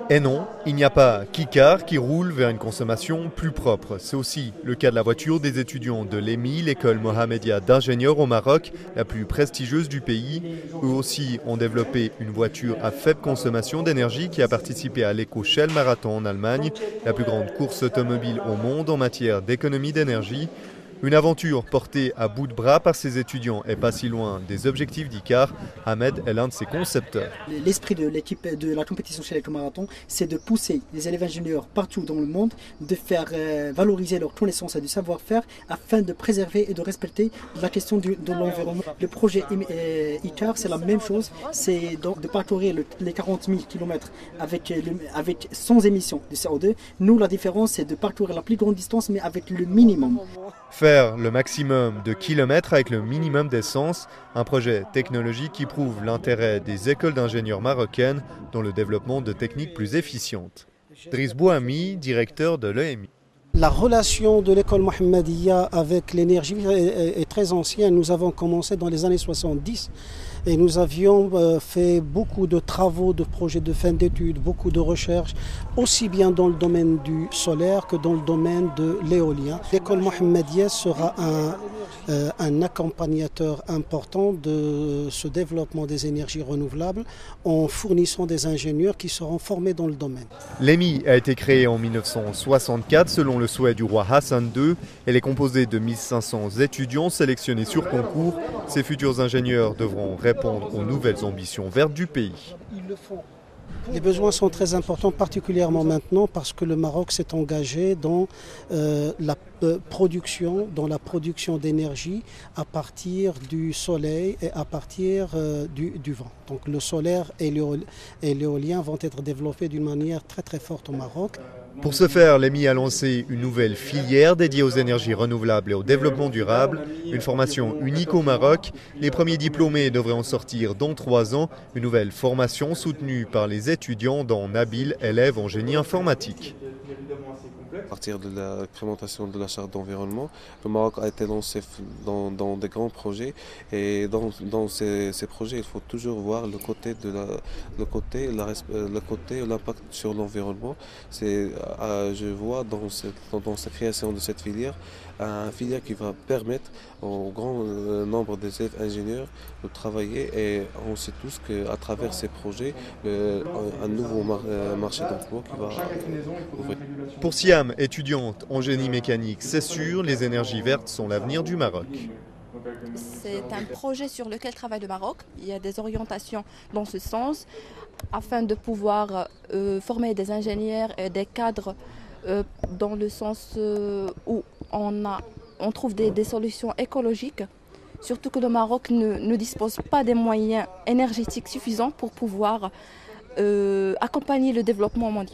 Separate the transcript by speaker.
Speaker 1: Et non, il n'y a pas qu'Icar qui roule vers une consommation plus propre. C'est aussi le cas de la voiture des étudiants de l'EMI, l'école Mohamedia d'ingénieurs au Maroc, la plus prestigieuse du pays. Eux aussi ont développé une voiture à faible consommation d'énergie qui a participé à l'Eco-Shell Marathon en Allemagne, la plus grande course automobile au monde en matière d'économie d'énergie. Une aventure portée à bout de bras par ses étudiants et pas si loin des objectifs d'Icar. Ahmed est l'un de ses concepteurs.
Speaker 2: L'esprit de l'équipe de la compétition chez l'éco-marathon, c'est de pousser les élèves ingénieurs partout dans le monde, de faire valoriser leurs connaissances et du savoir-faire afin de préserver et de respecter la question de l'environnement. Le projet Icar, c'est la même chose, c'est de parcourir les 40 000 km avec sans émission de CO2. Nous, la différence, c'est de parcourir la plus grande distance, mais avec le minimum.
Speaker 1: Faire le maximum de kilomètres avec le minimum d'essence, un projet technologique qui prouve l'intérêt des écoles d'ingénieurs marocaines dans le développement de techniques plus efficientes. Driss Bouhami, directeur de l'EMI.
Speaker 3: La relation de l'école Mohammedia avec l'énergie est très ancienne. Nous avons commencé dans les années 70 et nous avions fait beaucoup de travaux, de projets de fin d'études, beaucoup de recherches, aussi bien dans le domaine du solaire que dans le domaine de l'éolien. L'école Mohammedia sera un accompagnateur important de ce développement des énergies renouvelables en fournissant des ingénieurs qui seront formés dans le domaine.
Speaker 1: L'EMI a été créée en 1964 selon le souhait du roi Hassan II. Elle est composée de 1500 étudiants sélectionnés sur concours. Ces futurs ingénieurs devront répondre aux nouvelles ambitions vertes du pays.
Speaker 3: Les besoins sont très importants, particulièrement maintenant, parce que le Maroc s'est engagé dans la production d'énergie à partir du soleil et à partir du vent. Donc le solaire et l'éolien vont être développés d'une manière très très forte au Maroc.
Speaker 1: Pour ce faire, l'EMI a lancé une nouvelle filière dédiée aux énergies renouvelables et au développement durable, une formation unique au Maroc. Les premiers diplômés devraient en sortir dans 3 ans, une nouvelle formation soutenue par les étudiants dont Nabil, élève en génie informatique.
Speaker 4: À partir de l'implémentation de la charte d'environnement, le Maroc a été lancé dans des grands projets et dans ces projets, il faut toujours voir le côté l'impact sur l'environnement. Je vois dans cette création de cette filière, une filière qui va permettre au grand nombre des élèves ingénieurs de travailler et on sait tous qu'à travers ces projets, un nouveau marché d'emploi qui va ouvrir.
Speaker 1: Pour Siam, étudiante en génie mécanique, c'est sûr, les énergies vertes sont l'avenir du Maroc.
Speaker 5: C'est un projet sur lequel travaille le Maroc. Il y a des orientations dans ce sens afin de pouvoir former des ingénieurs et des cadres dans le sens où on trouve des solutions écologiques. Surtout que le Maroc ne dispose pas des moyens énergétiques suffisants pour pouvoir accompagner le développement mondial.